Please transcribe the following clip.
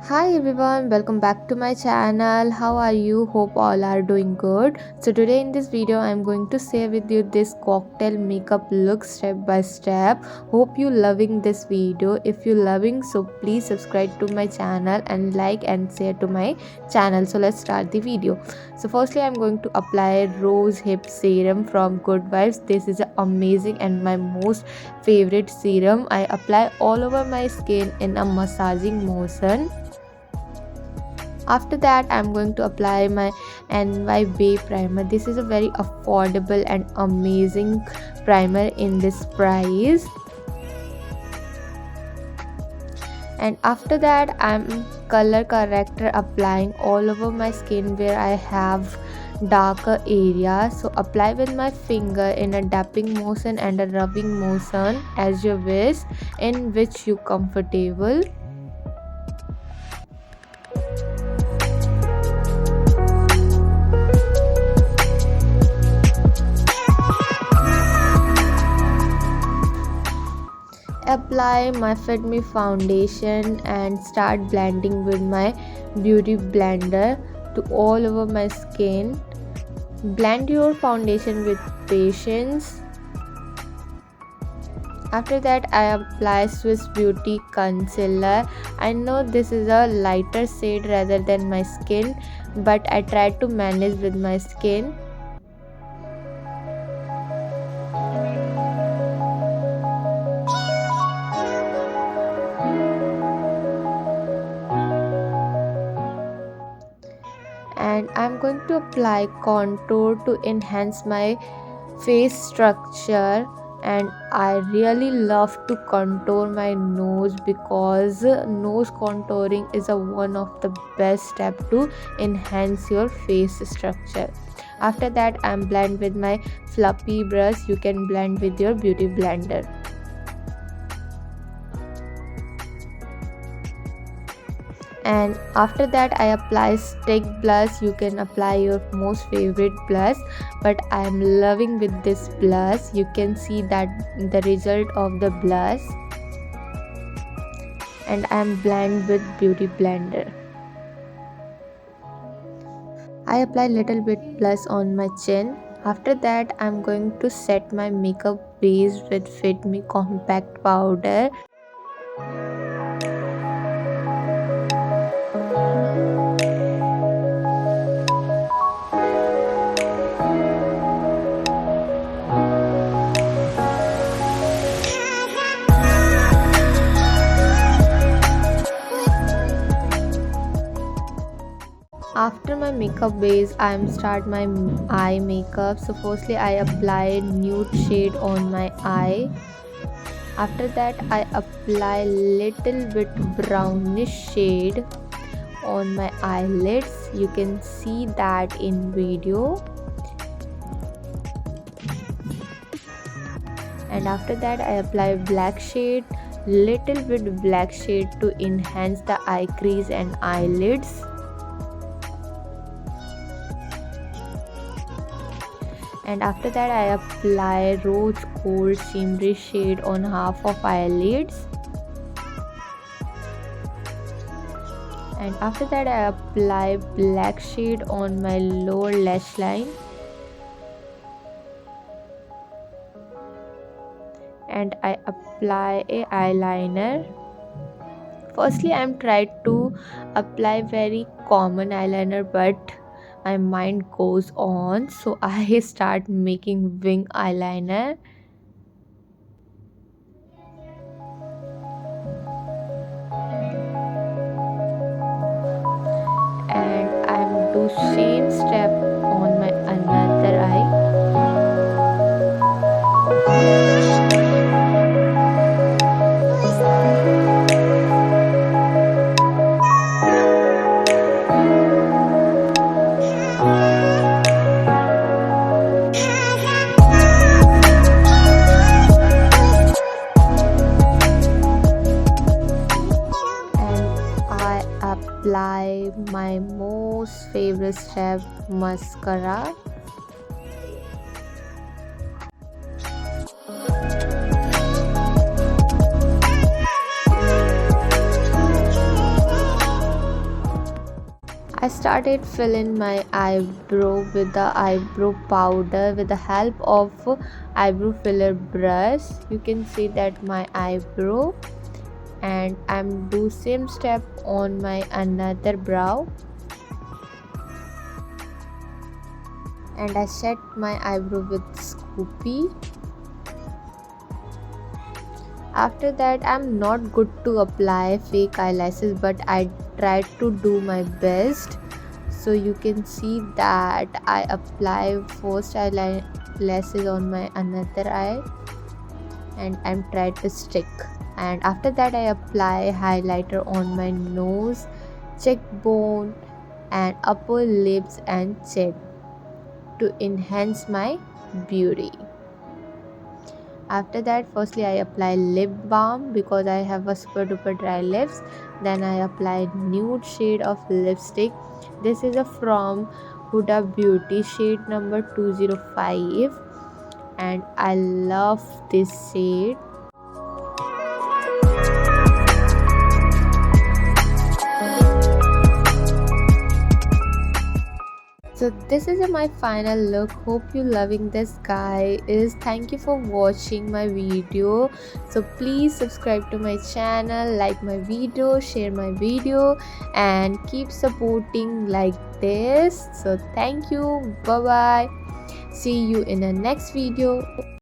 Hi everyone, welcome back to my channel. How are you? Hope all are doing good. So today in this video I'm going to share with you this cocktail makeup look step by step. Hope you loving this video. If you loving, so please subscribe to my channel and like and share to my channel. So let's start the video. So firstly I'm going to apply rose hip serum from Good Vibes. This is amazing and my most favorite serum. I apply all over my skin in a massaging motion. After that I'm going to apply my NY Bay primer. This is a very affordable and amazing primer in this price. And after that I'm color corrector applying all over my skin where I have darker area. So apply with my finger in a dapping motion and a rubbing motion as you wish, in which you comfortable. Apply my Fit Me foundation and start blending with my beauty blender to all over my skin. Blend your foundation with patience. After that I apply Swiss Beauty concealer. I know this is a lighter shade rather than my skin, but I try to manage with my skin. And I'm going to apply contour to enhance my face structure. And I really love to contour my nose because nose contouring is one of the best step to enhance your face structure. After that I'm blend with my fluffy brush. You can blend with your beauty blender. And after that I apply stick blush. You can apply your most favorite blush, but I am loving with this blush. You can see that the result of the blush. And I am blend with beauty blender. I apply little bit blush on my chin. After that I'm going to set my makeup base with Fit Me compact powder. After my makeup base I'm start my eye makeup. So firstly I apply nude shade on my eye. After that I apply little bit brownish shade on my eyelids. You can see that in video. And after that I apply black shade, little bit black shade to enhance the eye crease and eyelids. And after that I apply rose gold shimmery shade on half of eyelids. And after that I apply black shade on my lower lash line. And I apply a eyeliner. Firstly I'm trying to apply very common eyeliner, but my mind goes on, so I start making wing eyeliner. And I'm do same step on my another eye. Apply my most favorite step, mascara. I started filling my eyebrow with the eyebrow powder with the help of eyebrow filler brush. You can see that my eyebrow, and I'm do same step on my another brow, and I set my eyebrow with scoopy. After that, I'm not good to apply fake eyelashes, but I tried to do my best. So you can see that I apply first eyelashes on my another eye, and I'm trying to stick. And after that, I apply highlighter on my nose, cheekbone, and upper lips and chin to enhance my beauty. After that, firstly I apply lip balm because I have a super duper dry lips. Then I apply nude shade of lipstick. This is a from Huda Beauty shade number 205, and I love this shade. So this is my final look. Hope you loving this, guys. Thank you for watching my video. So please subscribe to my channel, like my video, share my video, and keep supporting like this. So thank you. Bye bye. See you in the next video.